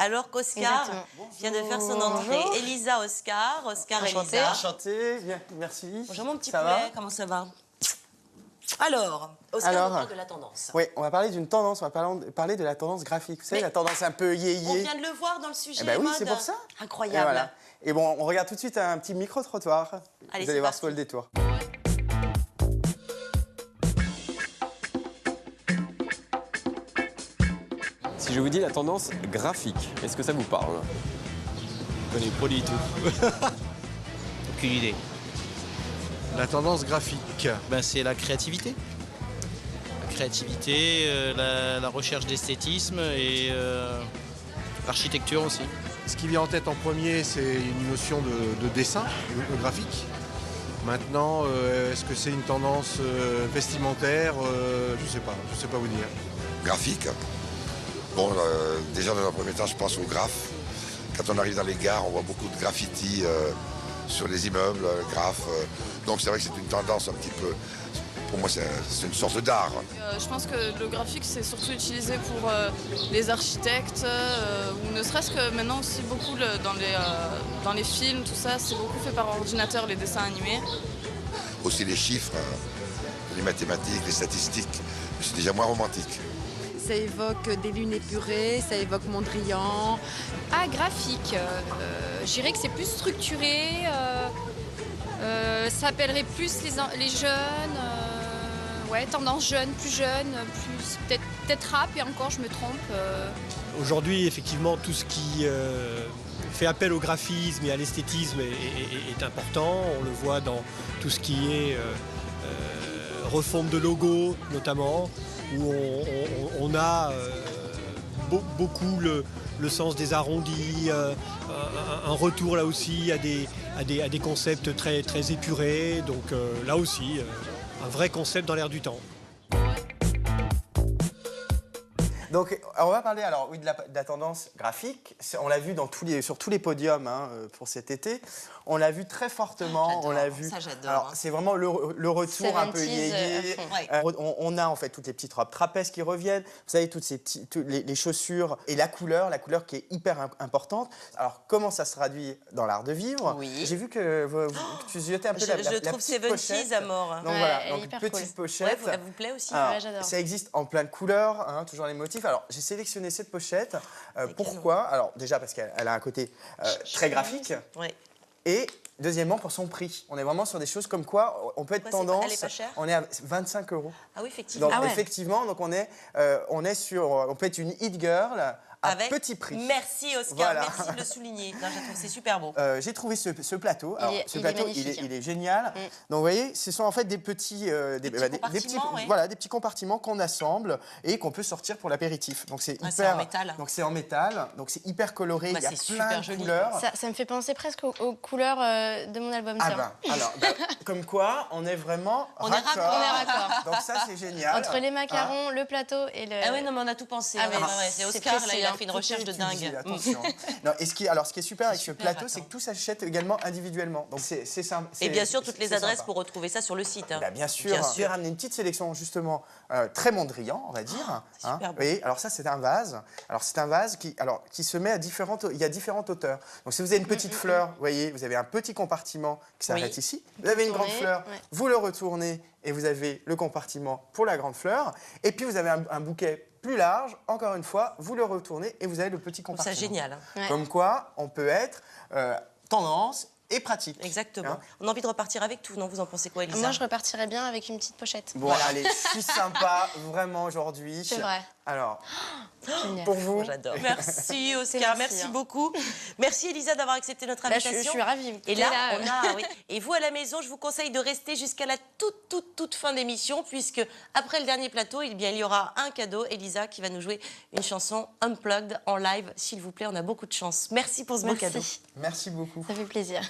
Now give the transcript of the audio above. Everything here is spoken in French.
Alors qu'Oscar vient de faire son entrée. Bonjour. Elisa, Oscar. Oscar, Enchantée. Elisa. Enchanté, bien, merci. Bonjour mon petit Ça poulet, va? comment ça va? Alors, Oscar nous parle de la tendance. Oui, on va parler d'une tendance, on va parler de la tendance graphique. Vous savez, Mais la tendance un peu On yéyé. vient de le voir dans le sujet. Eh ben oui, mode. c'est pour ça. Incroyable. Et voilà. Et bon, on regarde tout de suite un petit micro-trottoir. Allez, Vous c'est allez voir parti. ce qu'est le détour. Si je vous dis la tendance graphique, est-ce que ça vous parle? Je connais pas du tout. Aucune idée. La tendance graphique. Ben, c'est la créativité. La créativité, la recherche d'esthétisme et l'architecture aussi. Ce qui vient en tête en premier, c'est une notion de dessin graphique. Maintenant, est-ce que c'est une tendance vestimentaire? Je sais pas vous dire. Graphique. Bon, déjà dans un premier temps, je pense au graphe. Quand on arrive dans les gares, on voit beaucoup de graffitis sur les immeubles, graphes. Donc c'est vrai que c'est une tendance un petit peu... Pour moi, c'est une sorte d'art. Je pense que le graphique, c'est surtout utilisé pour les architectes, ou ne serait-ce que maintenant aussi beaucoup dans les films, tout ça, c'est beaucoup fait par ordinateur, les dessins animés. Aussi les chiffres, les mathématiques, les statistiques. C'est déjà moins romantique. Ça évoque des lunes épurées, ça évoque Mondrian. Ah, graphique. Je dirais que c'est plus structuré. Ça appellerait plus les jeunes. Ouais, tendance jeune, plus peut-être rap, et encore, je me trompe. Aujourd'hui, effectivement, tout ce qui fait appel au graphisme et à l'esthétisme est important. On le voit dans tout ce qui est refonte de logos, notamment, où on a beaucoup le sens des arrondis, un retour là aussi à des concepts très, très épurés. Donc là aussi, un vrai concept dans l'air du temps. Donc, on va parler alors oui de la tendance graphique. On l'a vu sur tous les podiums pour cet été. On l'a vu très fortement. On l'a vu. Ça, j'adore. Alors, c'est vraiment le retour un peu 70s, yéyé. On a en fait toutes les petites robes trapèzes qui reviennent. Vous savez, les chaussures et la couleur qui est hyper importante. Alors, comment ça se traduit dans l'art de vivre? Oui. J'ai vu que tu jetais un peu la Je trouve petite 70s pochette. à mort. Donc Ouais, voilà, elle est donc hyper petite cool. pochette. Ouais, elle vous plaît aussi? Alors, Ouais, j'adore. ça existe en plein de couleurs, toujours les motifs. Alors, j'ai sélectionné cette pochette. Pourquoi? Alors, déjà parce qu'elle a un côté très graphique. Ouais. Et deuxièmement, pour son prix. On est vraiment sur des choses comme quoi on peut être tendance. Elle est pas chère? On est à 25 €. Ah oui, effectivement. Donc, effectivement, donc on peut être une hit girl à Avec petit prix. Merci Oscar, Voilà. merci de le souligner. Non, je trouve que c'est super beau. J'ai trouvé ce plateau. Alors, ce il est plateau, magnifique. il est génial. Donc, vous voyez, ce sont en fait des petits compartiments, ouais. voilà, des petits compartiments qu'on assemble et qu'on peut sortir pour l'apéritif. Donc, c'est Ah, hyper. c'est en métal. Donc, c'est en métal. Donc, c'est hyper coloré. Bah, il y a c'est plein super de joli. couleurs. Ça me fait penser presque aux couleurs de mon album. Ah tiens. alors, comme quoi, on est vraiment On est raccord. On est raccord. Donc ça, c'est génial. Entre les macarons, le plateau et le... Ah oui, non, mais on a tout pensé. Ah, Ouais, mais ouais, ouais. C'est c'est Oscar, là, précis, il a hein. fait une recherche de dingue. Attention. Non, et ce qui est super avec ce super, plateau, attends. c'est que tout s'achète également individuellement. Donc c'est simple. Et bien sûr, toutes les c'est adresses sympa. pour retrouver ça sur le site. Bah, bien sûr, Bien j'ai sûr. ramené une petite sélection justement très Mondrian, on va dire. c'est super beau. Et alors ça, c'est un vase. Alors c'est un vase qui se met à il y a différentes hauteurs. Donc si vous avez une petite fleur, vous voyez, vous avez un petit compartiment qui s'arrête Oui. ici. Vous avez une grande Tourner, fleur, ouais. vous le retournez et vous avez le compartiment pour la grande fleur. Et puis vous avez un bouquet plus large, encore une fois, vous le retournez et vous avez le petit Je trouve compartiment. ça génial. Hein. Ouais. Comme quoi, on peut être tendance et pratique. Exactement. Hein. On a envie de repartir avec tout, non? Vous en pensez quoi, Elisa? Moi, je repartirais bien avec une petite pochette. Bon, allez, je suis sympa vraiment aujourd'hui. C'est vrai. Alors, Génial. pour vous, J'adore. Merci Oscar, merci hein. beaucoup. Merci Elisa d'avoir accepté notre Bah, invitation. je suis ravie. Et T'es là, là, oui. Et vous à la maison, je vous conseille de rester jusqu'à la toute fin d'émission, puisque après le dernier plateau, il y aura un cadeau. Elisa qui va nous jouer une chanson unplugged en live, s'il vous plaît. On a beaucoup de chance. Merci pour ce beau cadeau. Merci. merci beaucoup. Ça fait plaisir.